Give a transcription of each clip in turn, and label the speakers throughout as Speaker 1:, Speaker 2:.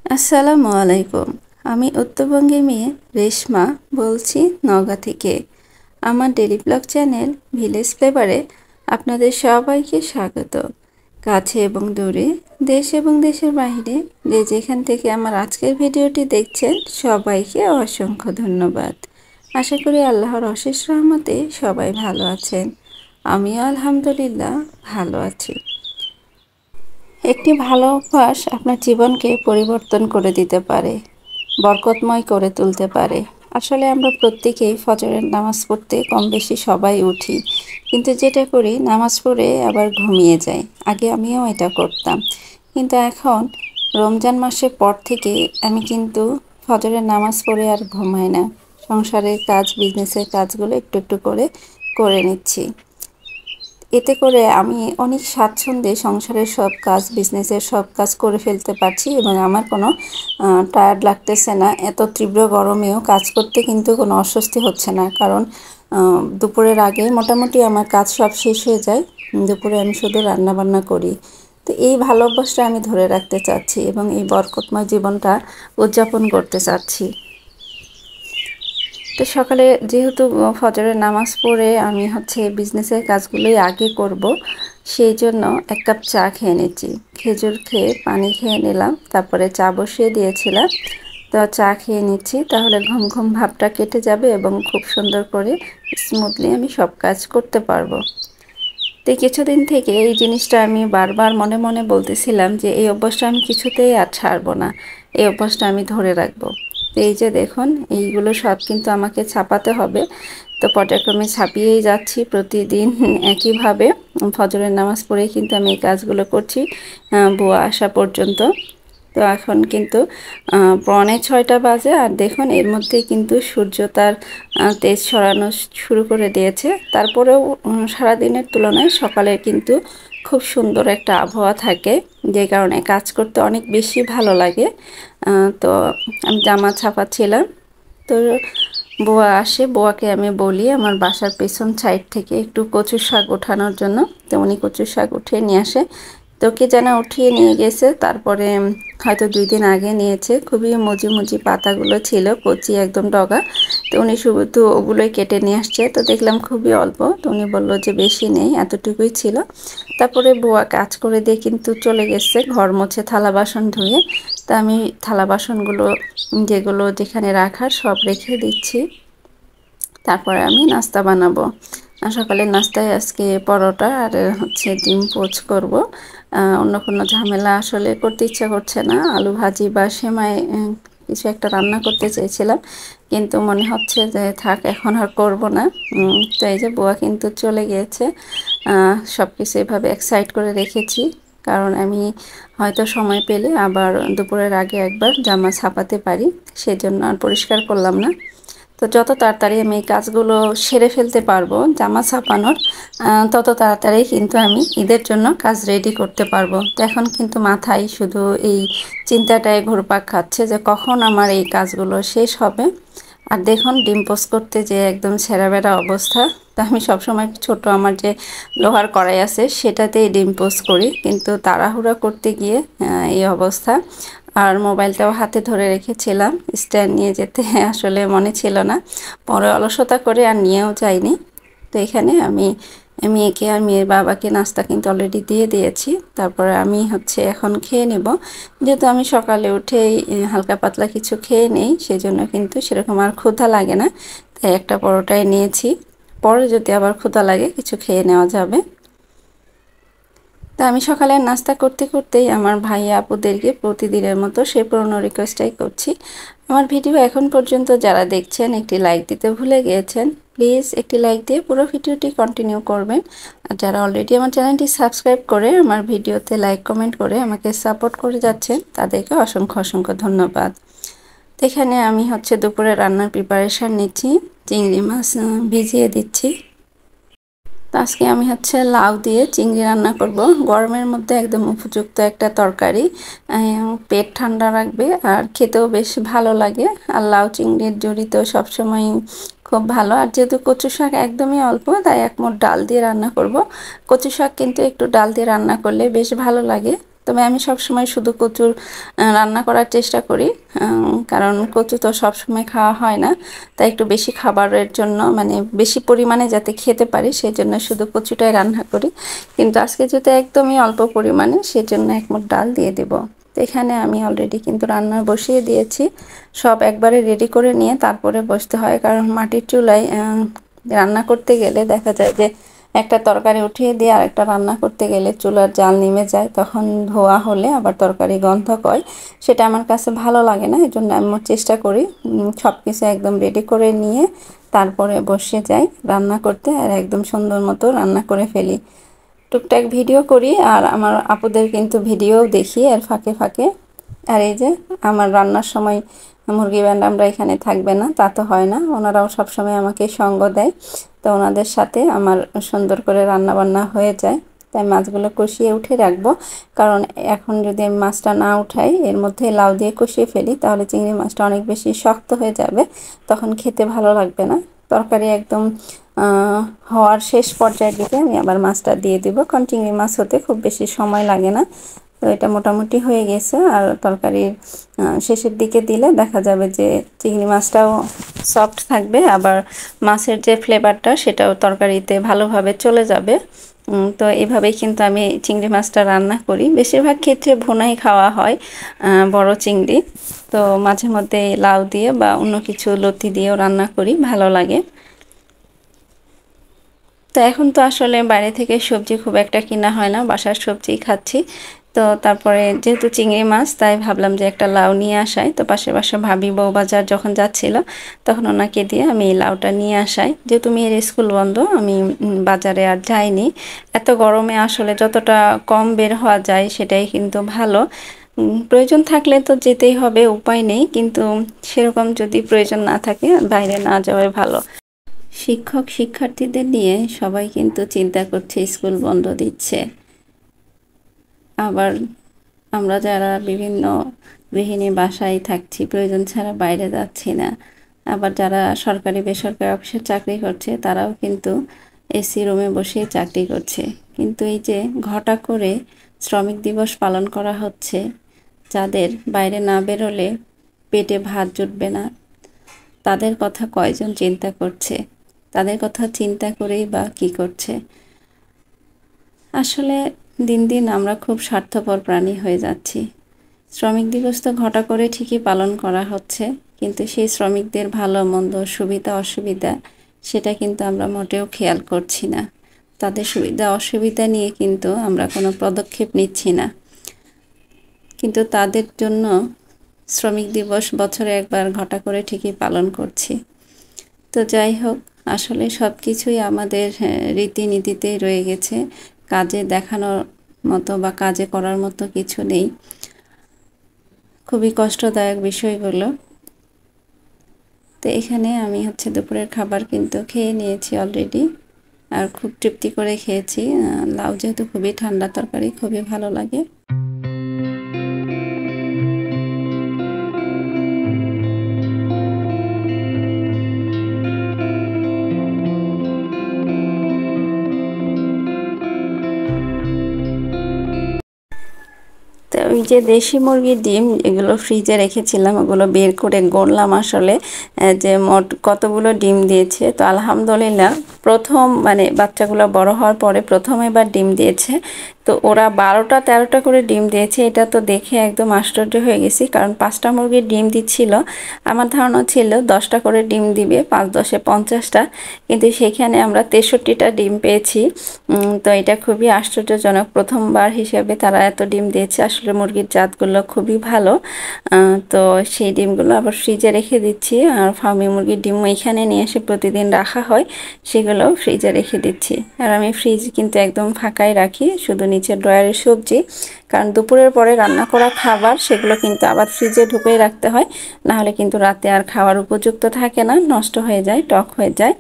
Speaker 1: আসসালামু আলাইকুম। আমি উত্তরবঙ্গের মেয়ে রেশমা বলছি নওগাঁ থেকে। আমার ডেইলি ব্লগ চ্যানেল ভিলেজ ফ্লেভারে আপনাদের সবাইকে স্বাগত। কাছে এবং দূরে, দেশ এবং দেশের বাইরে যে যেখান থেকে আমার আজকের ভিডিওটি দেখছেন সবাইকে অসংখ্য ধন্যবাদ। আশা করি আল্লাহর অশেষ রহমতে সবাই ভালো আছেন। আমিও আলহামদুলিল্লাহ ভালো আছি। একটি ভালো অভ্যাস আপনার জীবনকে পরিবর্তন করে দিতে পারে, বরকতময় করে তুলতে পারে। আসলে আমরা প্রত্যেকেই ফজরের নামাজ পড়তে কম বেশি সবাই উঠি, কিন্তু যেটা করি নামাজ পড়ে আবার ঘুমিয়ে যাই। আগে আমিও এটা করতাম, কিন্তু এখন রমজান মাসের পর থেকে আমি কিন্তু ফজরের নামাজ পড়ে আর ঘুমাই না। সংসারের কাজ, বিজনেসের কাজগুলো একটু একটু করে করে নিচ্ছি। এতে করে আমি অনেক স্বাচ্ছন্দ্যে সংসারের সব কাজ, বিজনেসের সব কাজ করে ফেলতে পারছি এবং আমার কোনো টায়ার্ড লাগতেছে না। এত তীব্র গরমেও কাজ করতে কিন্তু কোনো অস্বস্তি হচ্ছে না, কারণ দুপুরের আগে মোটামুটি আমার কাজ সব শেষ হয়ে যায়। দুপুরে আমি শুধু রান্না বান্না করি। তো এই ভালো অভ্যাসটা আমি ধরে রাখতে চাচ্ছি এবং এই বরকতময় জীবনটা উদযাপন করতে চাচ্ছি। তো সকালে যেহেতু ফজরের নামাজ পড়ে আমি বিজনেসের কাজগুলোই আগে করব, সেই জন্য এক কাপ চা খেয়ে নিচ্ছি। খেজুর খেয়ে পানি খেয়ে নিলাম, তারপরে চা বসিয়ে দিয়েছিলাম। তো চা খেয়ে নিচ্ছি, তাহলে ঘুম ঘুম ভাবটা কেটে যাবে এবং খুব সুন্দর করে স্মুথলি আমি সব কাজ করতে পারবো। তো কিছুদিন থেকে এই জিনিসটা আমি বারবার মনে মনে বলতেছিলাম যে এই অভ্যাসটা আমি কিছুতেই আর ছাড়বো না, এই অভ্যাসটা আমি ধরে রাখবো। তো এই যে দেখুন, এইগুলো সব কিন্তু আমাকে ছাপাতে হবে। তো পর্যায়ক্রমে ছাপিয়েই যাচ্ছি প্রতিদিন একইভাবে। ফজরের নামাজ পড়েই কিন্তু আমি এই কাজগুলো করছি বুয়া আসা পর্যন্ত। তো এখন কিন্তু 6:45 বাজে, আর দেখুন এর মধ্যেই কিন্তু সূর্য তার তেজ ছড়ানো শুরু করে দিয়েছে। তারপরেও সারাদিনের তুলনায় সকালে কিন্তু খুব সুন্দর একটা আবহাওয়া থাকে, যে কারণে কাজ করতে অনেক বেশি ভালো লাগে। তো আমি জামা ছাপাচ্ছিলাম। তো বুয়া আসে, বুয়াকে আমি বলি আমার বাসার পেছন সাইড থেকে একটু কচু শাক ওঠানোর জন্য। তো উনি কচু শাক উঠিয়ে নিয়ে আসে। তো কে যেন উঠিয়ে নিয়ে গেছে, তারপরে হয়তো 2 দিন আগে নিয়েছে। খুবই মুজি মুজি পাতাগুলো ছিল, কচি একদম ডগা। তো উনি শুধু ওগুলোই কেটে নিয়ে আসছে। তো দেখলাম খুবই অল্প, তো উনি বললো যে বেশি নেই, এতটুকুই ছিল। তারপরে বুয়া কাজ করে দিয়ে কিন্তু চলে গেছে ঘর মুছে, থালা বাসন ধুয়ে। তা আমি থালা বাসনগুলো যেগুলো যেখানে রাখার সব রেখে দিচ্ছি। তারপরে আমি নাস্তা বানাবো। সকালের নাস্তায় আজকে পরোটা আর ডিম পোচ করব। অন্য কোনো ঝামেলা আসলে করতে ইচ্ছা করছে না। আলু ভাজি বা সেমাই কিছু একটা রান্না করতে চেয়েছিলাম, কিন্তু মনে হচ্ছে যে থাক, এখন আর করব না। তো এই যে বুয়া কিন্তু চলে গিয়েছে। সব কিছু এভাবে এক সাইড করে রেখেছি, কারণ আমি হয়তো সময় পেলে আবার দুপুরের আগে একবার জামা ছাপাতে পারি, সেজন্য আর পরিষ্কার করলাম না। তো যত তাড়াতাড়ি আমি এই কাজগুলো সেরে ফেলতে পারবো জামা ছাপানোর, তত তাড়াতাড়ি কিন্তু আমি ঈদের জন্য কাজ রেডি করতে পারবো। তো এখন কিন্তু মাথায় শুধু এই চিন্তাটাই ঘুরপাক খাচ্ছে যে কখন আমার এই কাজগুলো শেষ হবে। আর দেখুন ডিম পোস্ট করতে যে একদম ছেঁড়াবেড়া অবস্থা। তো আমি সবসময় ছোট আমার যে লোহার কড়াই আছে সেটাতেই ডিম পোস্ট করি, কিন্তু তাড়াহুড়া করতে গিয়ে এই অবস্থা। আর মোবাইলটাও হাতে ধরে রেখেছিলাম, স্ট্যান্ড নিয়ে যেতে আসলে মনে ছিল না, পরে অলসতা করে আর নিয়েও যাইনি। তো এখানে আমি মেয়েকে আর মেয়ের বাবাকে নাস্তা কিন্তু অলরেডি দিয়ে দিয়েছি। তারপরে আমি এখন খেয়ে নেব। যেহেতু আমি সকালে উঠেই হালকা পাতলা কিছু খেয়ে নেই, সেজন্য কিন্তু সেরকম আর ক্ষুধা লাগে না। তাই একটা পরোটাই নিয়েছি, পরে যদি আবার ক্ষুধা লাগে কিছু খেয়ে নেওয়া যাবে। তা আমি সকালে নাস্তা করতে করতেই আমার ভাই আপুদেরকে প্রতিদিনের মতো সে পুরনো রিকোয়েস্টটাই করছি। আমার ভিডিও এখন পর্যন্ত যারা দেখছেন একটি লাইক দিতে ভুলে গিয়েছেন, প্লিজ একটি লাইক দিয়ে পুরো ভিডিওটি কন্টিনিউ করবেন। আর যারা অলরেডি আমার চ্যানেলটি সাবস্ক্রাইব করে আমার ভিডিওতে লাইক কমেন্ট করে আমাকে সাপোর্ট করে যাচ্ছেন, তাদেরকে অসংখ্য অসংখ্য ধন্যবাদ। তো এখানে আমি দুপুরে রান্নার প্রিপারেশান নিচ্ছি। চিংড়ি মাছ ভিজিয়ে দিচ্ছি। তো আজকে আমি লাউ দিয়ে চিংড়ি রান্না করব। গরমের মধ্যে একদম উপযুক্ত একটা তরকারি, পেট ঠান্ডা রাখবে আর খেতেও বেশ ভালো লাগে। আর লাউ চিংড়ির জুড়ি তো সবসময় খুব ভালো। আর যেহেতু কচু শাক একদমই অল্প, তাই এক মুঠ ডাল দিয়ে রান্না করব। কচু শাক কিন্তু একটু ডাল দিয়ে রান্না করলে বেশ ভালো লাগে। তবে আমি সব সময় শুধু কচুর রান্না করার চেষ্টা করি, কারণ কচু তো সব সময় খাওয়া হয় না, তাই একটু বেশি খাবারের জন্য মানে বেশি পরিমাণে যাতে খেতে পারি সেজন্য শুধু কচুটাই রান্না করি। কিন্তু আজকে যেহেতু একদমই অল্প পরিমাণে, সেজন্য 1 মুঠ ডাল দিয়ে দেব। তো এখানে আমি অলরেডি কিন্তু রান্না বসিয়ে দিয়েছি। সব একবারে রেডি করে নিয়ে তারপরে বসতে হয়, কারণ মাটির চুলায় রান্না করতে গেলে দেখা যায় যে একটা তরকারি উঠিয়ে দিয়ে আরেকটা রান্না করতে গেলে চুলার জাল নিমে যায়, তখন ধোয়া হলে আবার তরকারি গন্ধ হয়, সেটা আমার কাছে ভালো লাগে না। এই জন্য আমি চেষ্টা করি সব কিছু একদম রেডি করে নিয়ে তারপরে বসে যাই রান্না করতে, আর একদম সুন্দর মতো রান্না করে ফেলি। টুকটাক ভিডিও করি আর আমার আপুদের কিন্তু ভিডিও দেখি এর ফাঁকে ফাঁকে। আর এই যে আমার রান্নার সময় মুরগি আমরা এখানে থাকবে না তা তো হয় না, ওনারাও সবসময় আমাকে সঙ্গ দেয়, তো ওনাদের সাথে আমার সুন্দর করে রান্না বান্না হয়ে যায়। তাই মাছগুলো কষিয়ে উঠে রাখবো, কারণ এখন যদি আমি মাছটা না উঠাই এর মধ্যে লাউ দিয়ে কষিয়ে ফেলি তাহলে চিংড়ি মাছটা অনেক বেশি শক্ত হয়ে যাবে, তখন খেতে ভালো লাগবে না। তরকারি একদম হওয়ার শেষ পর্যায়ের দিকে আমি আবার মাছটা দিয়ে দিব, কারণ চিংড়ি মাছ হতে খুব বেশি সময় লাগে না। তো এটা মোটামুটি হয়ে গেছে, আর তরকারির শেষের দিকে দিলে দেখা যাবে যে চিংড়ি মাছটাও সফট থাকবে, আবার মাছের যে ফ্লেভারটা সেটাও তরকারিতে ভালোভাবে চলে যাবে। তো এভাবেই কিন্তু আমি চিংড়ি মাছটা রান্না করি। বেশিরভাগ ক্ষেত্রে ভুনাই খাওয়া হয় বড় চিংড়ি, তো মাঝে মধ্যে লাউ দিয়ে বা অন্য কিছু লতি দিয়েও রান্না করি, ভালো লাগে। তো এখন তো আসলে বাইরে থেকে সবজি খুব একটা কিনা হয় না, বাসার সবজি খাচ্ছি। তো তারপরে যেহেতু চিংড়ি মাছ, তাই ভাবলাম যে একটা লাউ নিয়ে আসাই। তো পাশের বাসা ভাবি বউ বাজার যখন যাচ্ছিল তখন ওনাকে দিয়ে আমি এই লাউটা নিয়ে আসাই। যেহেতু মেয়ের স্কুল বন্ধ, আমি বাজারে আর যাইনি। এত গরমে আসলে যতটা কম বের হওয়া যায় সেটাই কিন্তু ভালো। প্রয়োজন থাকলে তো যেতেই হবে, উপায় নেই, কিন্তু সেরকম যদি প্রয়োজন না থাকে বাইরে না যাওয়াই ভালো। শিক্ষক শিক্ষার্থীদের নিয়ে সবাই কিন্তু চিন্তা করছে, স্কুল বন্ধ দিচ্ছে। আবার আমরা যারা বিভিন্ন গৃহিণী বাসায় থাকছি, প্রয়োজন ছাড়া বাইরে যাচ্ছি না। আবার যারা সরকারি বেসরকারি অফিসে চাকরি করছে তারাও কিন্তু এসি রুমে বসে চাকরি করছে। কিন্তু এই যে ঘটা করে শ্রমিক দিবস পালন করা হচ্ছে, যাদের বাইরে না বেরোলে পেটে ভাত জুটবে না, তাদের কথা কয়জন চিন্তা করছে? তাদের কথা চিন্তা করেই বা কী করছে? আসলে দিন দিন আমরা খুব স্বার্থপর প্রাণী হয়ে যাচ্ছি। শ্রমিক দিবস তো ঘটা করে ঠিকই পালন করা হচ্ছে, কিন্তু সেই শ্রমিকদের ভালো মন্দ, সুবিধা অসুবিধা সেটা কিন্তু আমরা মোটেও খেয়াল করছি না। তাদের সুবিধা অসুবিধা নিয়ে কিন্তু আমরা কোনো পদক্ষেপ নিচ্ছি না, কিন্তু তাদের জন্য শ্রমিক দিবস বছরে একবার ঘটা করে ঠিকই পালন করছি। তো যাই হোক, আসলে সব কিছুই আমাদের রীতিনীতিতেই রয়ে গেছে, কাজে দেখানোর মতো বা কাজে করার মতো কিছু নেই। খুবই কষ্টদায়ক বিষয়গুলো। তো এখানে আমি দুপুরের খাবার কিন্তু খেয়ে নিয়েছি অলরেডি, আর খুব তৃপ্তি করে খেয়েছি। লাউ যেহেতু খুবই ঠান্ডা তরকারি, খুবই ভালো লাগে। ওই যে দেশি মুরগির ডিম এগুলো ফ্রিজে রেখেছিলাম, ওগুলো বের করে গড়লাম আসলে যে মোট কতগুলো ডিম দিয়েছে। তো আলহামদুলিল্লাহ প্রথম মানে বাচ্চাগুলো বড় হওয়ার পরে প্রথম এবার ডিম দিয়েছে। তো ওরা 12টা 13টা করে ডিম দিয়েছে, এটা তো দেখে একদম আশ্চর্য হয়ে গেছি, কারণ 5টা মুরগির ডিম দিচ্ছিল। আমার ধারণা ছিল 10টা করে ডিম দিবে, 5 10 50টা, কিন্তু সেখানে আমরা 63টা ডিম পেয়েছি। তো এটা খুবই আশ্চর্যজনক, প্রথমবার হিসেবে তারা এত ডিম দিয়েছে। আসলে মুরগির জাতগুলো খুবই ভালো। তো সেই ডিমগুলো আবার ফ্রিজে রেখে দিচ্ছি, আর ফার্মি মুরগির ডিম এখানে নিয়ে এসে প্রতিদিন রাখা হয়, সেগুলো ফ্রিজে রেখে দিচ্ছি। আর আমি ফ্রিজ কিন্তু একদম ফাঁকাই রাখি, শুধু নিচের ড্রয়ারের সবজি, কারণ দুপুরের পরে রান্না করা খাবার সেগুলো কিন্তু আবার ফ্রিজে ঢুকিয়ে রাখতে হয়, নাহলে কিন্তু রাতে আর খাওয়ার উপযুক্ত থাকে না, নষ্ট হয়ে যায়, টক হয়ে যায়।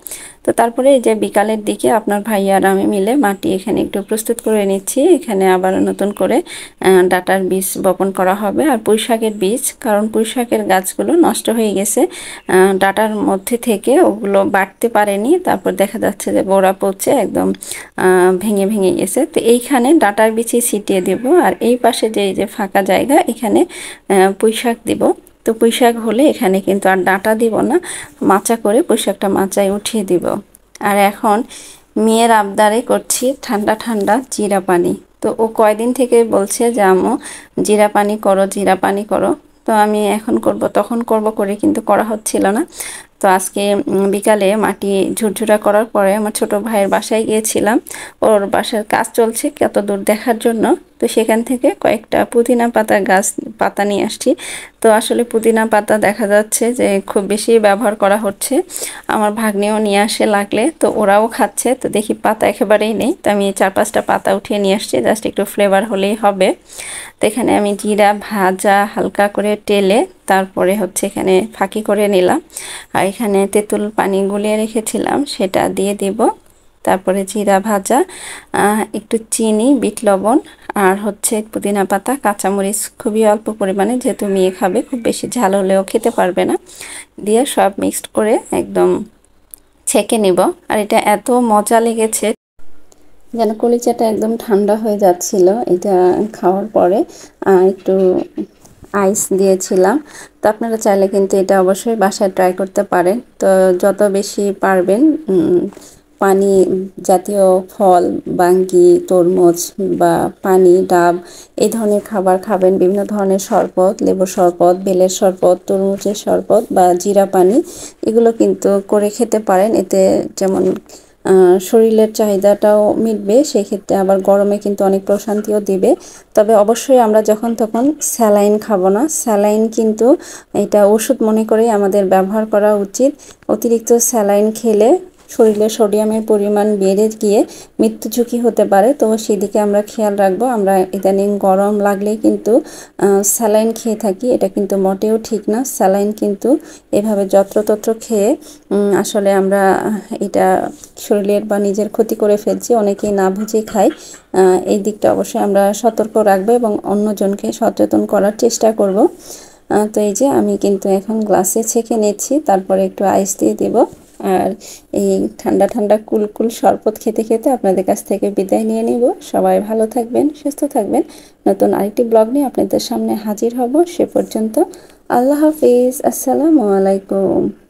Speaker 1: তো তারপরে এই যে বিকালের দিকে আপনার ভাই আর আমি মিলে মাটি এখানে একটু প্রস্তুত করে নিচ্ছি। এখানে আবার নতুন করে ডাটার বীজ বপন করা হবে, আর পুঁই শাকের বীজ, কারণ পুঁই শাকের গাছগুলো নষ্ট হয়ে গেছে, ডাটার মধ্যে থেকে ওগুলো বাড়তে পারেনি, তারপর দেখা যাচ্ছে যে গোড়া পচে একদম ভেঙে ভেঙে গেছে। তো এইখানে ডাটার বীজই ছিটিয়ে দেব, আর এই পাশে যে এই যে ফাঁকা জায়গা এখানে পুঁইশাক দিব। তো পুঁইশাক হলে এখানে কিন্তু আর ডাঁটা দিব না, মাচা করে পুঁইশাকটা মাচায় উঠিয়ে দিব। আর এখন মেয়ের আবদারে করছি ঠান্ডা ঠান্ডা জিরা পানি। তো ও কয়দিন থেকে বলছে যে আম্মু জিরা পানি করো, জিরা পানি করো। তো আমি এখন করব তখন করব করে কিন্তু করা হচ্ছিল না। তো আজকে বিকালে মাটি ঝুরঝুরা করার পরে আমার ছোট ভাইয়ের বাসায় গিয়েছিলাম, ওর বাসার কাজ চলছে কত দূর দেখার জন্য। তো সেখান থেকে কয়েকটা পুদিনা পাতা গাছ পাতা নিয়ে আসছি। তো আসলে পুদিনা পাতা দেখা যাচ্ছে যে খুব বেশি ব্যবহার করা হচ্ছে, আমার ভাগ্নেও নিয়ে আসে লাগলে, তো ওরাও খাচ্ছে। তো দেখি পাতা একেবারেই নেই, তো আমি 4-5টা পাতা উঠিয়ে নিয়ে আসছি, জাস্ট একটু ফ্লেভার হলেই হবে। তো এখানে আমি জিরা ভাজা হালকা করে টেলে তারপরে হচ্ছে এখানে ফাঁকি করে নিলাম। আর এখানে তেঁতুল পানি গুলিয়ে রেখেছিলাম সেটা দিয়ে দিব। তারপরে জিরা ভাজা, একটু চিনি, বিট লবণ, আর হচ্ছে পুদিনা পাতা, কাঁচামরিচ খুবই অল্প পরিমাণে, যেহেতু মেয়ে খাবে, খুব বেশি ঝাল হলেও খেতে পারবে না, দিয়ে সব মিক্সড করে একদম ছেঁকে নিব। আর এটা এত মজা লেগেছে যেন কলিজাটা একদম ঠান্ডা হয়ে যাচ্ছিল। এটা খাওয়ার পরে একটু আইস দিয়েছিলাম। তো আপনারা চাইলে কিন্তু এটা অবশ্যই বাসায় ট্রাই করতে পারেন। তো যত বেশি পারবেন পানি জাতীয় ফল, বাঙ্গি, তরমুজ বা পানি, ডাব এই ধরনের খাবার খাবেন। বিভিন্ন ধরনের শরবত, লেবুর শরবত, বেলের শরবত, তরমুজের শরবত বা জিরা পানি, এগুলো কিন্তু করে খেতে পারেন। এতে যেমন শরীরের চাহিদাটাও মিটবে, সেক্ষেত্রে আবার গরমে কিন্তু অনেক প্রশান্তিও দিবে। তবে অবশ্যই আমরা যখন তখন স্যালাইন খাবো না। স্যালাইন কিন্তু এটা ওষুধ মনে করেই আমাদের ব্যবহার করা উচিত। অতিরিক্ত স্যালাইন খেলে শরীরে সোডিয়ামের পরিমাণ বেড়ে গিয়ে মৃত্যু ঝুঁকি হতে পারে। তো সেদিকে আমরা খেয়াল রাখবো। আমরা ইদানিং গরম লাগলেই কিন্তু স্যালাইন খেয়ে থাকি, এটা কিন্তু মোটেও ঠিক না। স্যালাইন কিন্তু এভাবে যত্রতত্র খেয়ে আসলে আমরা এটা শরীরের বা নিজের ক্ষতি করে ফেলছি, অনেকেই না বুঝে খায়। এই দিকটা অবশ্যই আমরা সতর্ক রাখবো এবং অন্যজনকে সচেতন করার চেষ্টা করব। তো এই যে আমি কিন্তু এখন গ্লাসে ছেঁকে নিচ্ছি, তারপরে একটু আইস দিয়ে দিব। আর এই ঠান্ডা ঠান্ডা কুলকুল শরবত খেতে খেতে আপনাদের কাছ থেকে বিদায় নিয়ে নিব। সবাই ভালো থাকবেন, সুস্থ থাকবেন। নতুন আরেকটি ব্লগ নিয়ে আপনাদের সামনে হাজির হব। সে পর্যন্ত আল্লাহ হাফিজ, আসসালামু আলাইকুম।